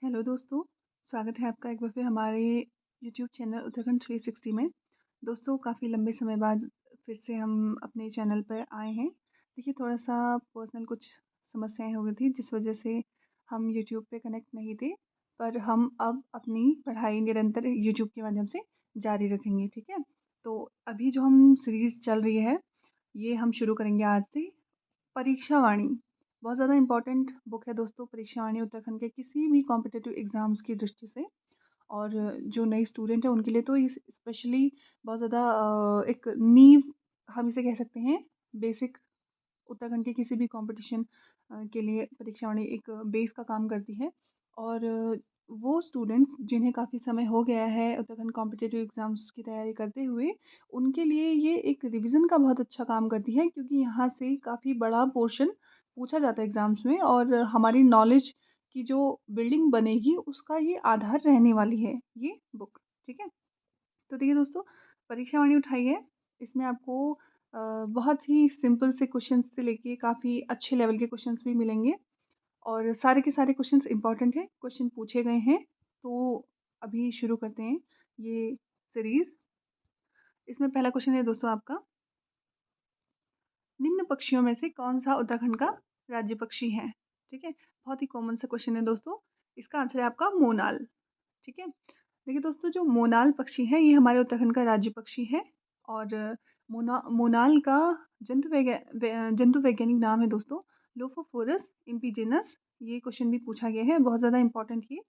Hello दोस्तों, स्वागत है आपका एक बार फिर हमारे यूट्यूब चैनल उत्तराखंड 360 में। दोस्तों काफ़ी लंबे समय बाद फिर से हम अपने चैनल पर आए हैं। देखिए थोड़ा-सा पर्सनल कुछ समस्याएँ हो गई थी जिस वजह से हम यूट्यूब पे कनेक्ट नहीं थे। पर हम अब अपनी पढ़ाई निरंतर यूट्यूब के माध्यम से जारी रखेंगे, ठीक है? तो अभी जो हम सीरीज़ चल रही है, ये हम शुरू करेंगे आज से। परीक्षा वाणी बहुत ज़्यादा इम्पोर्टेंट बुक है दोस्तों। परीक्षा वाणी उत्तराखंड के किसी भी कॉम्पिटिटिव एग्ज़ाम्स की दृष्टि से और जो नए स्टूडेंट हैं उनके लिए तो ये स्पेशली बहुत ज़्यादा एक नींव हम इसे कह सकते हैं। बेसिक उत्तराखंड के किसी भी कॉम्पिटिशन के लिए परीक्षा वाणी एक बेस का काम करती है। और वो स्टूडेंट जिन्हें काफ़ी समय हो गया है उत्तराखंड कॉम्पिटिटिव एग्ज़ाम्स की तैयारी करते हुए, उनके लिए ये एक रिवीज़न का बहुत अच्छा काम करती है, क्योंकि यहाँ से काफ़ी बड़ा पोर्शन पूछा जाता है एग्ज़ाम्स में और हमारी नॉलेज की जो बिल्डिंग बनेगी उसका ये आधार रहने वाली है ये बुक, ठीक है? तो देखिए दोस्तों, परीक्षा वाणी उठाई है। इसमें आपको बहुत ही सिंपल से क्वेश्चंस से लेके काफ़ी अच्छे लेवल के क्वेश्चंस भी मिलेंगे और सारे के सारे क्वेश्चंस इम्पोर्टेंट हैं, क्वेश्चन पूछे गए हैं। तो अभी शुरू करते हैं ये सीरीज़। इसमें पहला क्वेश्चन है दोस्तों आपका, निम्न पक्षियों में से कौन-सा उत्तराखंड का राज्य पक्षी है? ठीक है? बहुत ही कॉमन सा क्वेश्चन है दोस्तों। इसका आंसर है आपका मोनाल, ठीक है? देखिए दोस्तों, जो मोनाल पक्षी है ये हमारे उत्तराखंड का राज्य पक्षी है और मोनाल का जंतु वैज्ञानिक नाम है दोस्तों लोफोफोरस इम्पिजिनस। ये क्वेश्चन भी पूछा गया है, बहुत ज़्यादा इंपॉर्टेंट ये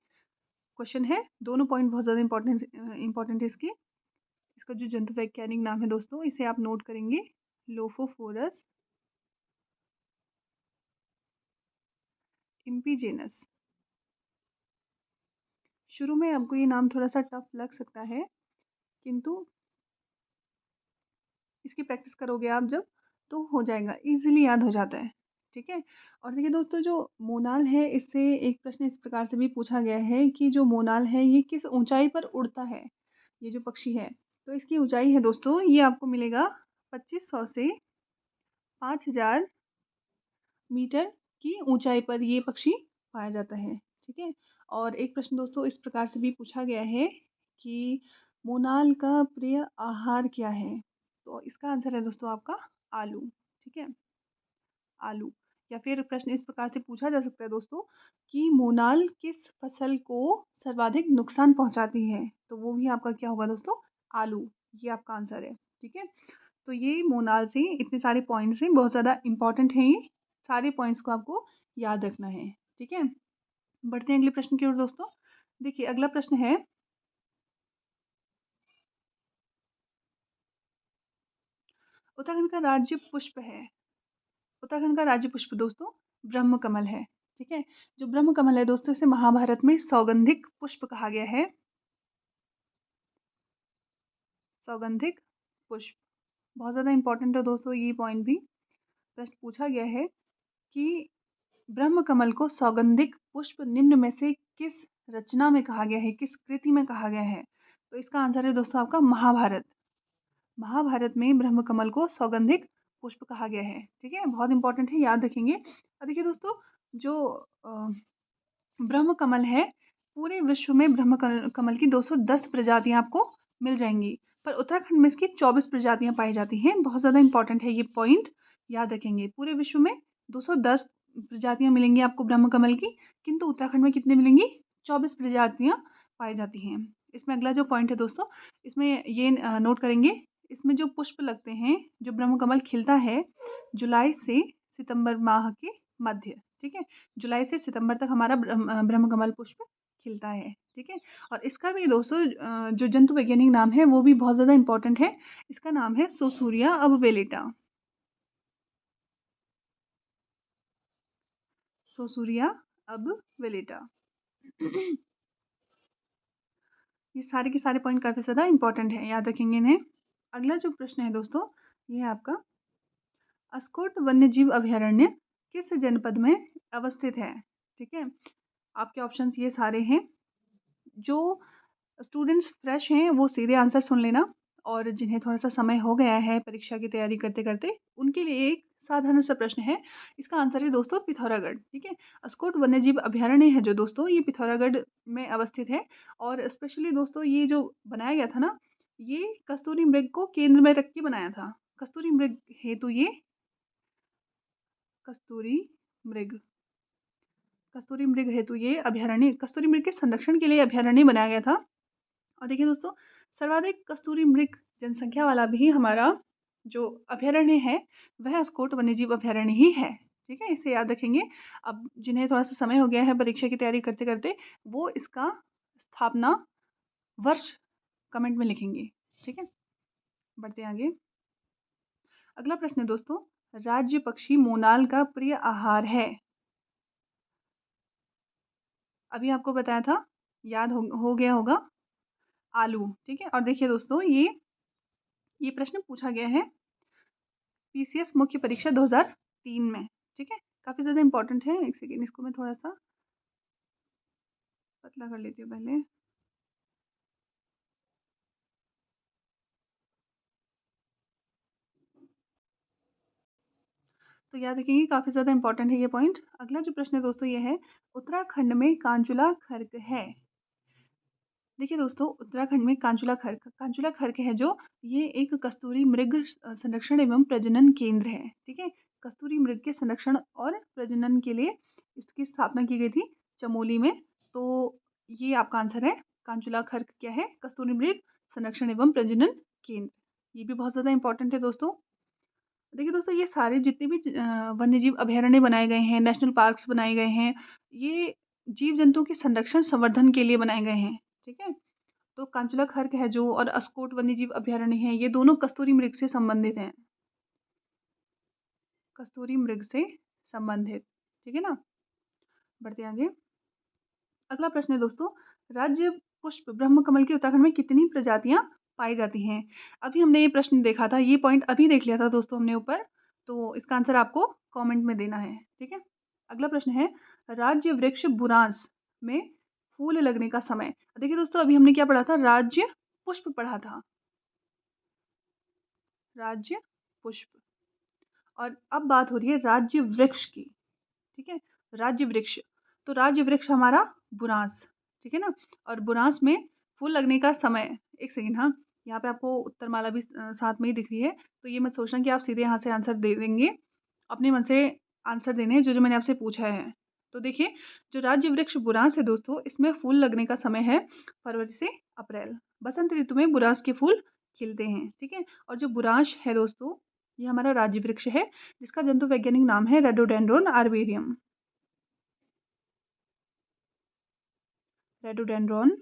क्वेश्चन है। दोनों पॉइंट बहुत ज़्यादा इंपॉर्टेंट है इसके। इसका जो जंतु वैज्ञानिक नाम है दोस्तों, इसे आप नोट करेंगे, लोफोफोरस इम्पिजिनस। शुरू में आपको ये नाम थोड़ा-सा टफ लग सकता है, किंतु इसकी प्रैक्टिस करोगे आप जब, तो हो जाएगा, ईज़िली याद हो जाता है, ठीक है? और देखिए दोस्तों, जो मोनाल है इससे एक प्रश्न इस प्रकार से भी पूछा गया है कि जो मोनाल है ये किस ऊँचाई पर उड़ता है? ये जो पक्षी है, तो इसकी ऊँचाई है दोस्तों, ये आपको मिलेगा 2500 से 5000 मीटर की ऊँचाई पर ये पक्षी पाया जाता है, ठीक है? और एक प्रश्न दोस्तों इस प्रकार से भी पूछा गया है कि मोनाल का प्रिय आहार क्या है? तो इसका आंसर है दोस्तों आपका आलू, ठीक है? आलू। या फिर प्रश्न इस प्रकार से पूछा जा सकता है दोस्तों कि मोनाल किस फसल को सर्वाधिक नुकसान पहुँचाती है? तो वो भी आपका क्या होगा दोस्तों? आलू, ये आपका आंसर है, ठीक है? तो ये मोनाल से इतने सारे पॉइंट्स हैं, बहुत ज़्यादा इम्पोर्टेंट हैं ये। सारे पॉइंट्स को आपको याद रखना है, ठीक है? बढ़ते हैं अगले प्रश्न की ओर दोस्तों। देखिए अगला प्रश्न है, उत्तराखंड का राज्य पुष्प है। उत्तराखंड का राज्य पुष्प दोस्तों ब्रह्म कमल है, ठीक है? जो ब्रह्म कमल है दोस्तों, इसे महाभारत में सौगंधिक पुष्प कहा गया है। सौगंधिक पुष्प बहुत ज़्यादा इम्पोर्टेंट है दोस्तों ये पॉइंट भी। प्रश्न पूछा गया है कि ब्रह्म कमल को सौगंधिक पुष्प निम्न में से किस रचना में कहा गया है, किस कृति में कहा गया है? तो इसका आंसर है दोस्तों आपका महाभारत। महाभारत में ब्रह्म कमल को सौगंधिक पुष्प कहा गया है, ठीक है? बहुत इंपॉर्टेंट है, याद रखेंगे। और देखिए दोस्तों, जो ब्रह्म कमल है, पूरे विश्व में ब्रह्म कमल की 210 प्रजातियां आपको मिल जाएंगी, पर उत्तराखंड में इसकी 24 प्रजातियां पाई जाती हैं। बहुत ज़्यादा इंपॉर्टेंट है ये पॉइंट, याद रखेंगे। पूरे विश्व में 210 प्रजातियां मिलेंगी आपको ब्रह्म कमल की, किंतु उत्तराखंड में कितने मिलेंगी? 24 प्रजातियां पाई जाती हैं। इसमें अगला जो पॉइंट है दोस्तों, इसमें ये नोट करेंगे, इसमें जो पुष्प लगते हैं, जो ब्रह्म कमल खिलता है जुलाई से सितंबर माह के मध्य, ठीक है? जुलाई से सितंबर तक हमारा ब्रह्म कमल पुष्प खिलता है, ठीक है? और इसका भी दोस्तों जो जंतु वैज्ञानिक नाम है वो भी बहुत ज़्यादा इम्पोर्टेंट है। इसका नाम है सोसूरिया अबवेलिटा। सोसूरिया अबवेलिटा। ये सारे के सारे पॉइंट काफ़ी ज़्यादा इम्पोर्टेंट है, याद रखेंगे इन्हें। अगला जो प्रश्न है दोस्तों, ये है आपका, अस्कोट वन्यजीव अभयारण्य किस जनपद में अवस्थित है? ठीक है? आपके ऑप्शंस ये सारे हैं। जो स्टूडेंट्स फ्रेश हैं वो सीधे आंसर सुन लेना, और जिन्हें थोड़ा सा समय हो गया है परीक्षा की तैयारी करते करते, उनके लिए एक साधारण सा प्रश्न है, इसका आंसर है दोस्तों पिथौरागढ़। ठीक है, अस्कोट वन्यजीव अभयारण्य है जो दोस्तों, ये पिथौरागढ़ में अवस्थित है। और स्पेशली दोस्तों ये जो बनाया गया था ना, ये कस्तूरी मृग को केंद्र में रख के बनाया था। कस्तूरी मृग हेतु ये कस्तूरी मृग कस्तूरी मृग हेतु ये अभयारण्य, कस्तूरी मृग के संरक्षण के लिए अभयारण्य बनाया गया था। और देखिए दोस्तों, सर्वाधिक कस्तूरी मृग जनसंख्या वाला भी हमारा जो अभयारण्य है, वह अस्कोट वन्यजीव अभयारण्य ही है। ठीक है, इसे याद रखेंगे। अब जिन्हें थोड़ा सा समय हो गया है परीक्षा की तैयारी करते करते, वो इसका स्थापना वर्ष कमेंट में लिखेंगे। ठीक है, बढ़ते आगे। अगला प्रश्न है दोस्तों, राज्य पक्षी मोनाल का प्रिय आहार है। अभी आपको बताया था, याद हो गया होगा, आलू। ठीक है, और देखिए दोस्तों, ये प्रश्न पूछा गया है पीसीएस मुख्य परीक्षा 2003 में। ठीक है, काफी ज्यादा इंपॉर्टेंट है। एक सेकेंड, इसको मैं थोड़ा सा पतला कर लेती हूँ पहले। तो याद रखेंगे, काफी ज्यादा इंपॉर्टेंट है ये पॉइंट। अगला जो प्रश्न है दोस्तों ये है, उत्तराखंड में कांचुला खर्क है। देखिए दोस्तों, उत्तराखंड में कांचुला खर्क है जो, ये एक कस्तूरी मृग संरक्षण एवं प्रजनन केंद्र है। ठीक है, कस्तूरी मृग के संरक्षण और प्रजनन के लिए इसकी स्थापना की गई थी चमोली में। तो ये आपका आंसर है, कांचुला खर्क क्या है, कस्तूरी मृग संरक्षण एवं प्रजनन केंद्र। ये भी बहुत ज़्यादा इंपॉर्टेंट है दोस्तों। देखिए दोस्तों, ये सारे जितने भी वन्यजीव अभयारण्य बनाए गए हैं, नेशनल पार्क्स बनाए गए हैं, ये जीव जंतुओं के संरक्षण संवर्धन के लिए बनाए गए हैं। ठीक है, तो कांचुला खर्क है जो और अस्कोट वन्यजीव अभयारण्य है, ये दोनों कस्तूरी मृग से संबंधित हैं। कस्तूरी मृग से संबंधित। ठीक है ना, बढ़ते आगे। अगला प्रश्न है दोस्तों, राज्य पुष्प ब्रह्म कमल की उत्तराखंड में कितनी प्रजातियां पाई जाती हैं। अभी हमने ये प्रश्न देखा था, ये पॉइंट अभी देख लिया था दोस्तों हमने ऊपर। तो इसका आंसर आपको कमेंट में देना है। ठीक है, अगला प्रश्न है, राज्य वृक्ष बुरांस में फूल लगने का समय। देखिए दोस्तों, अभी हमने क्या पढ़ा था, राज्य पुष्प पढ़ा था, राज्य पुष्प। और अब बात हो रही है राज्य वृक्ष की। ठीक है, राज्य वृक्ष, तो राज्य वृक्ष हमारा बुरांस। ठीक है ना, और बुरांस में फूल लगने का समय, एक सेकेंड, हाँ, यहाँ पे आपको उत्तरमाला भी साथ में ही दिख रही है। तो ये मत सोचना कि आप सीधे यहाँ से आंसर दे देंगे, अपने मन से आंसर देने हैं जो जो मैंने आपसे पूछा है। तो देखिए, जो राज्य वृक्ष बुरांस है दोस्तों, इसमें फूल लगने का समय है फरवरी से अप्रैल। बसंत ऋतु में बुरांस के फूल खिलते हैं। ठीक है, और जो बुरांश है दोस्तों, ये हमारा राज्य वृक्ष है, जिसका जंतु वैज्ञानिक नाम है रेडोडेंड्रोन आर्बेरियम। रेडोडेंड्रोन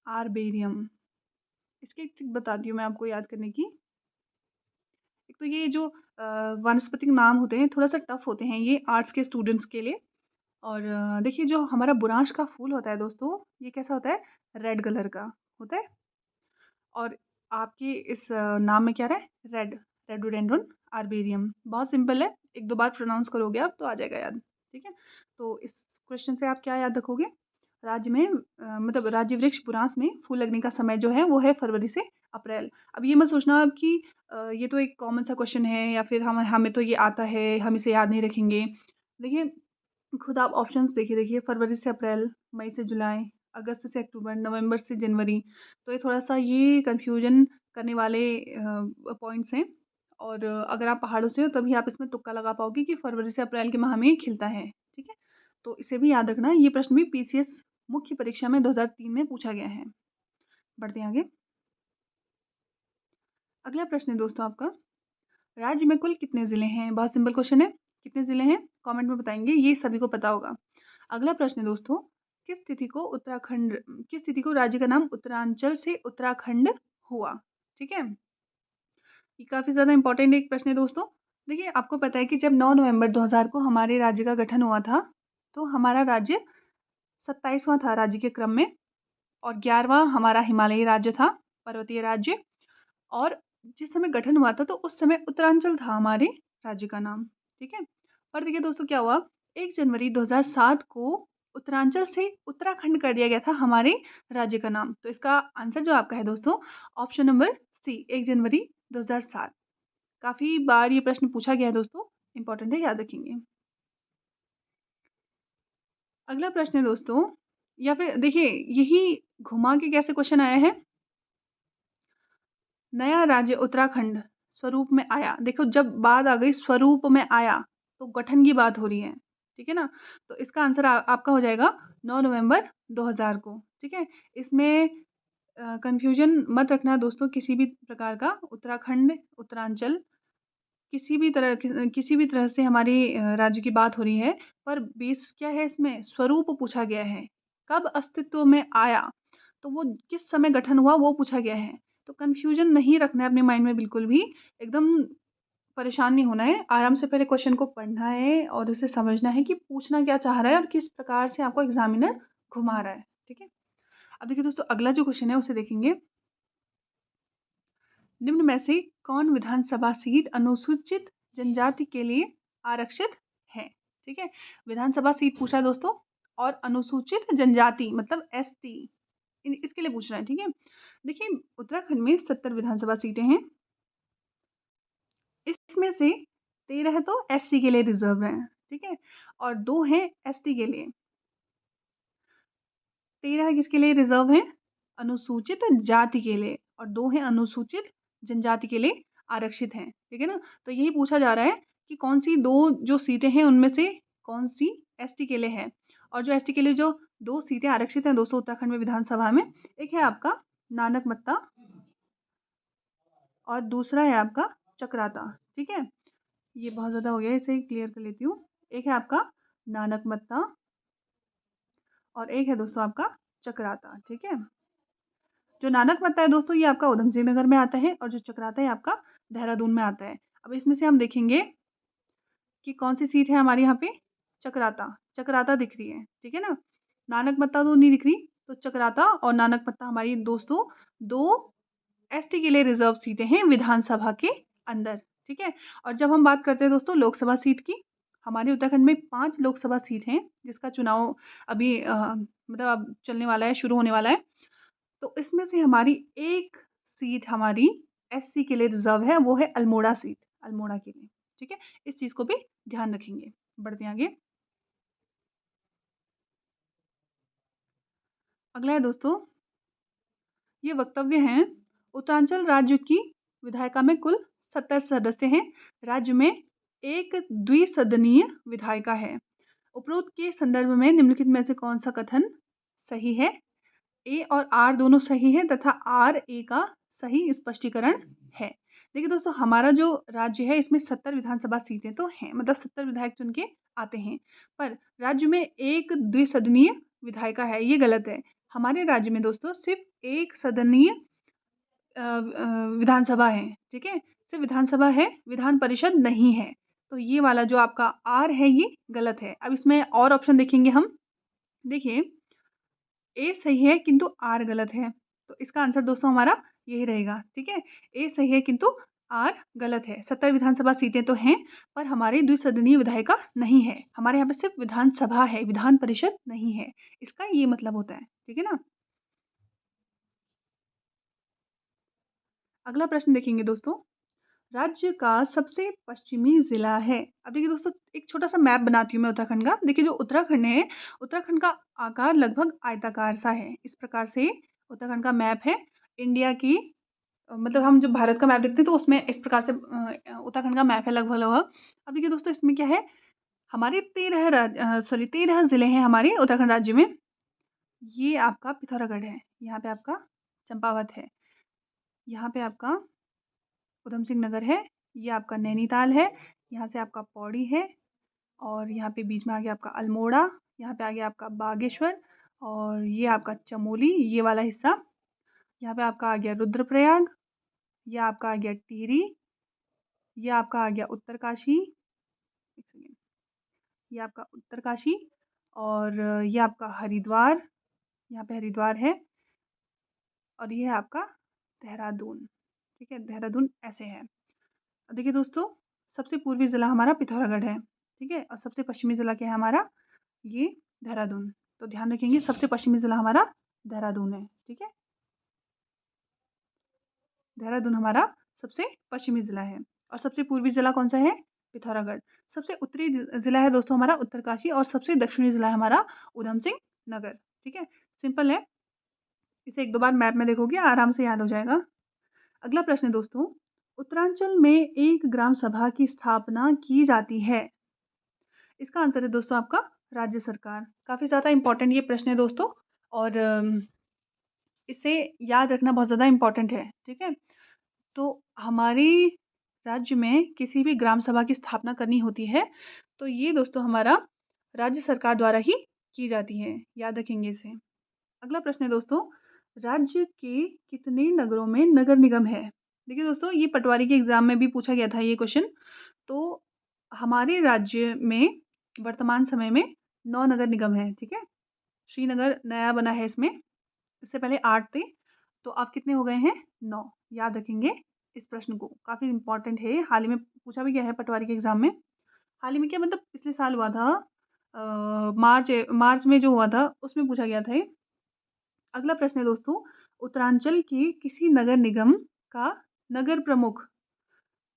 आर्बेरियम। इसकी एक ट्रिक बताती हूँ मैं आपको याद करने की। एक तो ये जो वानस्पतिक नाम होते हैं, थोड़ा सा टफ होते हैं ये आर्ट्स के स्टूडेंट्स के लिए। और देखिए, जो हमारा बुरांश का फूल होता है दोस्तों, ये कैसा होता है, रेड कलर का होता है। और आपके इस नाम में क्या रहा है, रेड, रेडोडेंड्रोन आर्बेरियम। बहुत सिंपल है, एक दो बार प्रोनाउंस करोगे आप तो आ जाएगा याद। ठीक है, तो इस क्वेश्चन से आप क्या याद रखोगे, राज्य में मतलब राज्य वृक्ष बुरांस में फूल लगने का समय जो है वो है फरवरी से अप्रैल। अब ये मत सोचना आप कि ये तो एक कॉमन सा क्वेश्चन है, या फिर हमें तो ये आता है, हम इसे याद नहीं रखेंगे। देखिए, खुद आप ऑप्शंस देखिए, फरवरी से अप्रैल, मई से जुलाई, अगस्त से अक्टूबर, नवंबर से जनवरी। तो ये थोड़ा सा ये कंफ्यूजन करने वाले पॉइंट्स हैं। और अगर आप पहाड़ों से हो तभी आप इसमें तुक्का लगा पाओगे कि फरवरी से अप्रैल के माह में ये खिलता है। ठीक है, तो इसे भी याद रखना है। ये प्रश्न भी पीसीएस मुख्य परीक्षा में 2003 में पूछा गया है। बढ़ते हैं आगे। अगला प्रश्न है दोस्तों आपका, राज्य में कुल कितने ज़िले हैं। बहुत सिंपल क्वेश्चन है, कितने ज़िले हैं कमेंट में बताएंगे, ये सभी को पता होगा। अगला प्रश्न है दोस्तों, किस तिथि को राज्य का नाम उत्तरांचल से उत्तराखंड हुआ। ठीक है, ये काफ़ी ज़्यादा इंपॉर्टेंट एक प्रश्न है दोस्तों। देखिए, आपको पता है कि जब 9 नवंबर 2000 को हमारे राज्य का गठन हुआ था, तो हमारा राज्य 27वां था राज्य के क्रम में। और 11वां हमारा हिमालयी राज्य था, पर्वतीय राज्य। और जिस समय गठन हुआ था, तो उस समय उत्तरांचल था हमारे राज्य का नाम। ठीक है, पर देखिए दोस्तों, क्या हुआ, 1 जनवरी 2007 को उत्तरांचल से उत्तराखंड कर दिया गया था हमारे राज्य का नाम। तो इसका आंसर जो आपका है दोस्तों, ऑप्शन नंबर सी, 1 जनवरी 2007। काफ़ी बार ये प्रश्न पूछा गया है दोस्तों, इम्पोर्टेंट है, याद रखेंगे। अगला प्रश्न है दोस्तों, या फिर देखिए यही घुमा के कैसे क्वेश्चन आया है, नया राज्य उत्तराखंड स्वरूप में आया। देखो जब बात आ गई स्वरूप में आया तो गठन की बात हो रही है, ठीक है ना। तो इसका आंसर आपका हो जाएगा 9 नवंबर 2000 को, ठीक है। इसमें कंफ्यूजन मत रखना दोस्तों किसी भी प्रकार का। उत्तराखंड, उत्तरांचल, किसी भी तरह से हमारे राज्य की बात हो रही है, पर बेस क्या है, इसमें स्वरूप पूछा गया है, कब अस्तित्व में आया, तो वो किस समय गठन हुआ वो पूछा गया है। तो कंफ्यूजन नहीं रखना है अपने माइंड में बिल्कुल भी, एकदम परेशान नहीं होना है। आराम से पहले क्वेश्चन को पढ़ना है और उसे समझना है कि पूछना क्या चाह रहा है और किस प्रकार से आपको एग्जामिनर घुमा रहा है, ठीक है। अब देखिए दोस्तों अगला जो क्वेश्चन है उसे देखेंगे। निम्न में से कौन विधानसभा सीट अनुसूचित जनजाति के लिए आरक्षित है, ठीक है। विधानसभा सीट पूछा है दोस्तों, और अनुसूचित जनजाति मतलब एसटी, इसके लिए पूछ रहा है, ठीक है। देखिए उत्तराखंड में 70 विधानसभा सीटें हैं, इसमें से 13 तो एससी के लिए रिजर्व हैं, ठीक है, और 2 हैं एसटी के लिए। 13 किसके लिए रिजर्व हैं, अनुसूचित जाति के लिए, और 2 हैं अनुसूचित जनजाति के लिए आरक्षित हैं, ठीक है ना। तो यही पूछा जा रहा है कि कौन सी 2 जो सीटें हैं उनमें से कौन सी एसटी के लिए है। और जो एसटी के लिए जो 2 सीटें आरक्षित हैं दोस्तों उत्तराखंड में विधानसभा में, एक है आपका नानकमत्ता और दूसरा है आपका चक्राता, ठीक है। ये बहुत ज़्यादा हो गया, इसे क्लियर कर लेती हूँ। एक है आपका नानकमत्ता और एक है दोस्तों आपका चक्राता, ठीक है। जो नानकमत्ता है दोस्तों ये आपका उधम सिंह नगर में आता है, और जो चक्राता है आपका देहरादून में आता है। अब इसमें से हम देखेंगे कि कौन सी सीट है हमारी यहाँ पे, चक्राता, चक्राता दिख रही है, ठीक है ना। नानकमत्ता तो नहीं दिख रही, तो चक्राता और नानकमत्ता हमारी दोस्तों 2 एसटी के लिए रिजर्व सीटें हैं विधानसभा के अंदर, ठीक है। और जब हम बात करते हैं दोस्तों लोकसभा सीट की, हमारे उत्तराखंड में 5 लोकसभा सीट हैं जिसका चुनाव अभी मतलब अब चलने वाला है, शुरू होने वाला है। तो इसमें से हमारी एक सीट हमारी एससी के लिए रिजर्व है, वो है अल्मोड़ा सीट, अल्मोड़ा के लिए, ठीक है। इस चीज़ को भी ध्यान रखेंगे। बढ़ते हैं आगे। अगला है दोस्तों, ये वक्तव्य हैं, उत्तरांचल राज्य की विधायिका में कुल 70 सदस्य हैं। राज्य में एक द्विसदनीय विधायिका है। उपरोक्त के संदर्भ में निम्नलिखित में से कौन सा कथन सही है। ए और आर दोनों सही है तथा आर ए का सही स्पष्टीकरण है। देखिए दोस्तों हमारा जो राज्य है इसमें 70 विधानसभा सीटें तो हैं, मतलब 70 विधायक चुन के आते हैं, पर राज्य में एक द्विसदनीय विधायिका है, ये गलत है। हमारे राज्य में दोस्तों सिर्फ एक सदनीय विधानसभा है, ठीक है, सिर्फ विधानसभा है, विधान परिषद नहीं है। तो ये वाला जो आपका आर है ये गलत है। अब इसमें और ऑप्शन देखेंगे हम। देखिए ए सही है किंतु आर गलत है, तो इसका आंसर दोस्तों हमारा यही रहेगा, ठीक है। ए सही है किंतु आर गलत है। 70 विधानसभा सीटें तो हैं, पर हमारी द्विसदनीय विधायिका नहीं है। हमारे यहाँ पे सिर्फ विधानसभा है, विधान परिषद नहीं है, इसका ये मतलब होता है, ठीक है ना। अगला प्रश्न देखेंगे दोस्तों, राज्य का सबसे पश्चिमी जिला है। अब देखिए दोस्तों एक छोटा सा मैप बनाती हूँ मैं उत्तराखंड का। देखिए जो उत्तराखंड है, उत्तराखंड का आकार लगभग आयताकार सा है, इस प्रकार से उत्तराखंड का मैप है। इंडिया की मतलब हम जब भारत का मैप देखते हैं तो उसमें इस प्रकार से उत्तराखंड का मैप है लगभग लगभग। अब देखिए दोस्तों इसमें क्या है, हमारे 13 जिले हैं हमारे उत्तराखंड राज्य में। ये आपका पिथौरागढ़ है, यहाँ पे आपका चंपावत है, यहाँ पे आपका उधम सिंह नगर है, ये आपका नैनीताल है, यहाँ से आपका पौड़ी है, और यहाँ पे बीच में आ गया आपका अल्मोड़ा, यहाँ पे आ गया आपका बागेश्वर, और ये आपका चमोली, ये वाला हिस्सा, यहाँ पे आपका आ गया रुद्रप्रयाग, ये आपका आ गया टिहरी, ये आपका आ गया उत्तरकाशी, एक सेकेंड, ये आपका उत्तरकाशी, और ये आपका हरिद्वार, यहाँ पे हरिद्वार है, और ये है आपका देहरादून, ठीक है, देहरादून ऐसे है। देखिए दोस्तों सबसे पूर्वी ज़िला हमारा पिथौरागढ़ है, ठीक है, और सबसे पश्चिमी ज़िला क्या है हमारा, ये देहरादून। तो ध्यान रखेंगे सबसे पश्चिमी ज़िला हमारा देहरादून है, ठीक है, देहरादून हमारा सबसे पश्चिमी ज़िला है। और सबसे पूर्वी ज़िला कौन-सा है? पिथौरागढ़। सबसे उत्तरी ज़िला है दोस्तों हमारा उत्तरकाशी और सबसे दक्षिणी ज़िला है हमारा ऊधम सिंह नगर, ठीक है? सिंपल है, इसे 1-2 बार मैप में देखोगे आराम से याद हो जाएगा। अगला प्रश्न है दोस्तों, उत्तरांचल में एक ग्राम सभा की स्थापना की जाती है। इसका आंसर है दोस्तों आपका राज्य सरकार। काफ़ी ज़्यादा इम्पोर्टेंट ये प्रश्न है दोस्तों और इसे याद रखना बहुत ज़्यादा इम्पोर्टेंट है, ठीक है? तो हमारे राज्य में किसी भी ग्राम सभा की स्थापना करनी होती है, तो ये दोस्तों हमारा राज्य सरकार द्वारा ही की जाती है, याद रखेंगे इसे। अगला प्रश्न है दोस्तों, राज्य के कितने नगरों में नगर निगम है? देखिए दोस्तों, ये पटवारी के एग्ज़ाम में भी पूछा गया था ये क्वेश्चन। तो हमारे राज्य में वर्तमान समय में 9 नगर निगम हैं, ठीक है? श्रीनगर नया बना है इसमें, इससे पहले 8 थे, तो अब कितने हो गए हैं? 9 याद रखेंगे इस प्रश्न को, काफ़ी इम्पोर्टेंट है, हाल ही में पूछा भी गया है पटवारी के एग्ज़ाम में। हाल ही में क्या मतलब पिछले साल हुआ था मार्च में जो हुआ था, उसमें पूछा गया था ये। अगला प्रश्न है दोस्तों, उत्तरांचल के किसी नगर निगम का नगर प्रमुख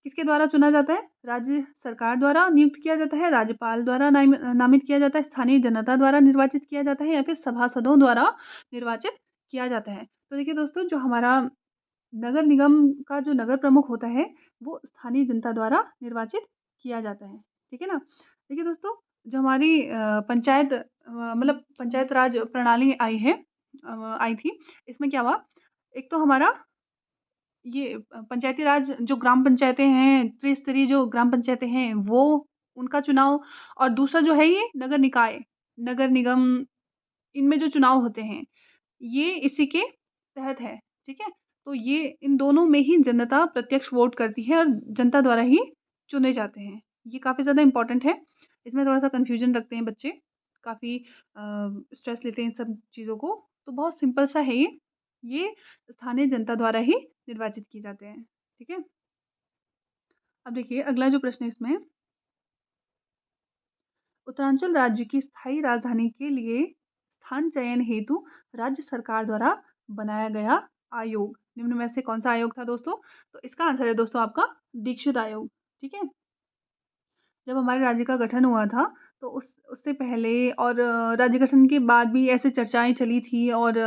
किसके द्वारा चुना जाता है? राज्य सरकार द्वारा नियुक्त किया जाता है, राज्यपाल द्वारा नामित किया जाता है, स्थानीय जनता द्वारा निर्वाचित किया जाता है या फिर सभासदों द्वारा निर्वाचित किया जाता है। तो देखिए दोस्तों, जो हमारा नगर निगम का जो नगर प्रमुख होता है, वो स्थानीय जनता द्वारा निर्वाचित किया जाता है, ठीक है ना? देखिए दोस्तों, जो हमारी मतलब पंचायत राज प्रणाली आई थी, इसमें क्या हुआ, एक तो हमारा ये पंचायती राज जो ग्राम पंचायतें हैं, त्रिस्तरीय जो ग्राम पंचायतें हैं, वो उनका चुनाव और दूसरा जो है ये नगर निकाय, नगर निगम, इनमें जो चुनाव होते हैं, ये इसी के तहत है, ठीक है? तो ये इन दोनों में ही जनता प्रत्यक्ष वोट करती है और जनता द्वारा ही चुने जाते हैं। ये काफ़ी ज़्यादा इम्पोर्टेंट है। इसमें थोड़ा-सा कन्फ्यूज़न रखते हैं बच्चे, काफ़ी स्ट्रेस लेते हैं इन सब चीज़ों को। तो बहुत सिंपल सा है ये। ये स्थानीय जनता द्वारा ही निर्वाचित किए जाते हैं, ठीक है? अब देखिए अगला जो प्रश्न है इसमें, उत्तरांचल राज्य की स्थायी राजधानी के लिए स्थान चयन हेतु राज्य सरकार द्वारा बनाया गया आयोग निम्न में से कौन सा आयोग था दोस्तों? तो इसका आंसर है दोस्तों आपका दीक्षित आयोग, ठीक है? जब हमारे राज्य का गठन हुआ था, तो उससे पहले और राज्य गठन के बाद भी ऐसे चर्चाएँ चली थी और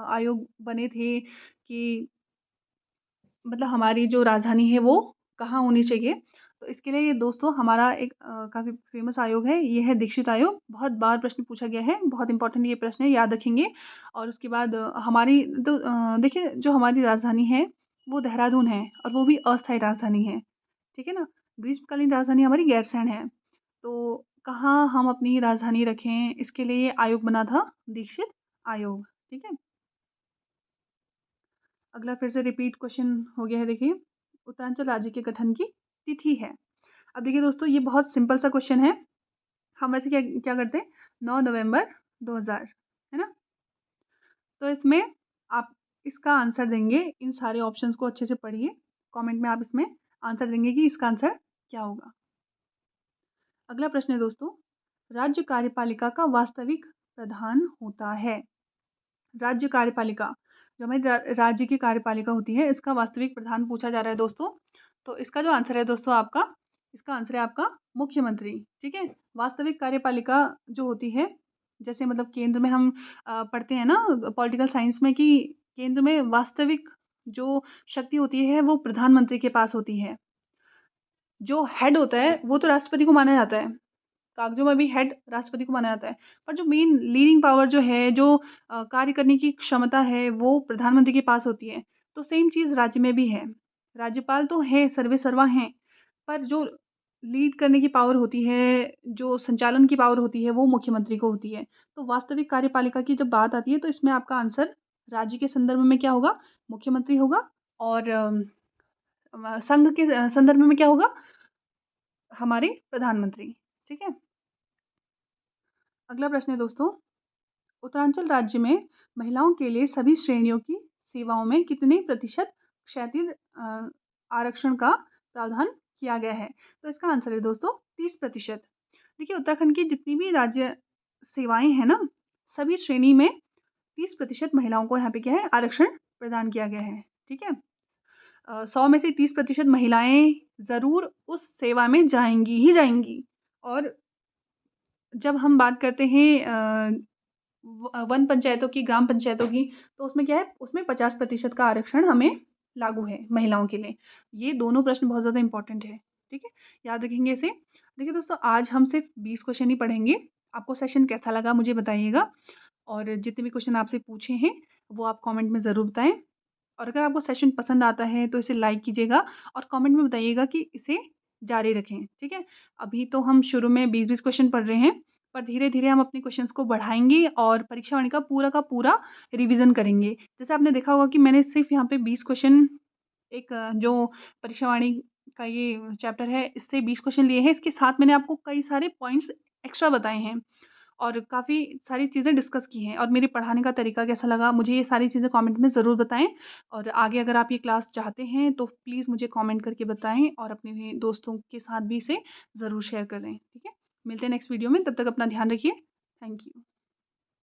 आयोग बने थे कि मतलब हमारी जो राजधानी है वो कहाँ होनी चाहिए। तो इसके लिए ये दोस्तों हमारा एक काफ़ी फ़ेमस आयोग है, ये है दीक्षित आयोग। बहुत बार प्रश्न पूछा गया है, बहुत इम्पोर्टेंट ये प्रश्न है, याद रखेंगे। और उसके बाद देखिए जो हमारी राजधानी है, वो देहरादून है और वो भी अस्थायी राजधानी है, ठीक है ना? ग्रीष्मकालीन राजधानी हमारी गैरसैंण है। तो कहाँ हम अपनी राजधानी रखें, इसके लिए ये आयोग बना था, दीक्षित आयोग, ठीक है? अगला फिर से रिपीट क्वेश्चन हो गया है देखिए, उत्तरांचल राज्य के गठन की तिथि है। अब देखिए दोस्तों ये बहुत सिंपल सा क्वेश्चन है। हम वैसे क्या क्या करते हैं 9 नवंबर 2000 है ना? तो इसमें आप इसका आंसर देंगे, इन सारे ऑप्शंस को अच्छे से पढ़िए। कमेंट में आप इसमें आंसर देंगे कि इसका आंसर क्या होगा। अगला प्रश्न है दोस्तों, राज्य कार्यपालिका का वास्तविक प्रधान होता है। राज्य कार्यपालिका, जो हमारी राज्य की कार्यपालिका होती है, इसका वास्तविक प्रधान पूछा जा रहा है दोस्तों। तो इसका जो आंसर है दोस्तों आपका, इसका आंसर है आपका मुख्यमंत्री, ठीक है? वास्तविक कार्यपालिका जो होती है, जैसे मतलब केंद्र में हम पढ़ते हैं ना पॉलिटिकल साइंस में कि केंद्र में वास्तविक जो शक्ति होती है, वो प्रधानमंत्री के पास होती है। जो हेड होता है, वो तो राष्ट्रपति को माना जाता है। कागज़ों में भी हेड राष्ट्रपति को माना जाता है। पर जो मेन लीडिंग पावर जो है, जो कार्य करने की क्षमता है, वो प्रधानमंत्री के पास होती है। तो सेम चीज़ राज्य में भी है। राज्यपाल तो है, सर्वेसर्वा हैं, पर जो लीड करने की पावर होती है, जो संचालन की पावर होती है, वो मुख्यमंत्री को होती है। तो वास्तविक कार्यपालिका की जब बात आती है, तो इसमें आपका आंसर राज्य के संदर्भ में क्या होगा? मुख्यमंत्री होगा और संघ के संदर्भ में क्या होगा? हमारे प्रधानमंत्री, ठीक है? अगला प्रश्न है दोस्तों, उत्तरांचल राज्य में महिलाओं के लिए सभी श्रेणियों की सेवाओं में कितने प्रतिशत क्षैतिज आरक्षण का प्रावधान किया गया है? तो इसका आंसर है दोस्तों 30%। देखिए उत्तराखंड की जितनी भी राज्य सेवाएं हैं ना, सभी श्रेणी में 30% महिलाओं को यहाँ पे क्या है आरक्षण प्रदान किया गया है, ठीक है? 100 में से 30% महिलाएं ज़रूर उस सेवा में जाएँगी ही जाएँगी। और जब हम बात करते हैं वन पंचायतों की, ग्राम पंचायतों की, तो उसमें क्या है, उसमें 50% का आरक्षण हमें लागू है महिलाओं के लिए। ये दोनों प्रश्न बहुत ज़्यादा इम्पोर्टेंट है, ठीक है? याद रखेंगे इसे। देखिए दोस्तों, आज हम सिर्फ 20 क्वेश्चन ही पढ़ेंगे। आपको सेशन कैसा लगा मुझे बताइएगा, और जितने भी क्वेश्चन आपसे पूछे हैं वो आप कमेंट में ज़रूर बताएँ। और अगर आपको सेशन पसंद आता है तो इसे लाइक कीजिएगा और कमेंट में बताइएगा कि इसे जारी रखें, ठीक है? अभी तो हम शुरू में 20-20 क्वेश्चन पढ़ रहे हैं, पर धीरे-धीरे हम अपने क्वेश्चंस को बढ़ाएँगे और परीक्षा वाणी का पूरा रिवीजन करेंगे। जैसे आपने देखा होगा कि मैंने सिर्फ़ यहाँ पे 20 क्वेश्चन, एक जो परीक्षा वाणी का ये चैप्टर है, इससे 20 क्वेश्चन लिए हैं। इसके साथ मैंने आपको कई सारे पॉइंट्स एक्स्ट्रा बताए हैं और काफ़ी सारी चीज़ें डिस्कस की हैं, और मेरे पढ़ाने का तरीका कैसा लगा, मुझे ये सारी चीज़ें कमेंट में ज़रूर बताएँ। और आगे अगर आप ये क्लास चाहते हैं तो प्लीज़ मुझे कमेंट करके बताएँ, और अपने दोस्तों के साथ भी इसे ज़रूर शेयर करें, ठीक है? मिलते हैं नेक्स्ट वीडियो में, तब तक अपना ध्यान रखिए। Thank you.